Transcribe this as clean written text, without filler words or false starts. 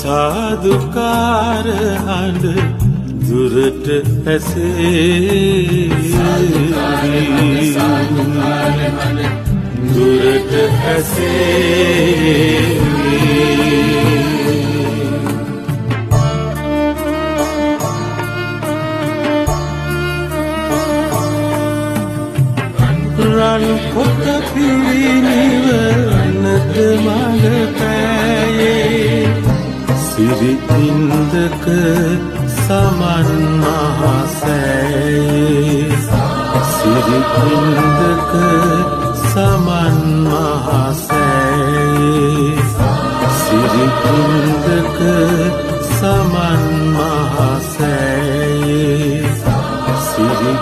සාදුකාර හඬ දුරට ඇසේ දුරට ඇසේ රන් කොට පිරිනිවනද මඟ පෑයේ සිරි ඉන්දක සමන් මහසෑයේ සිරි ඉන්දක සමන් මහසෑයේ සිරි ඉන්දක සමන් මහසෑයේ සිරි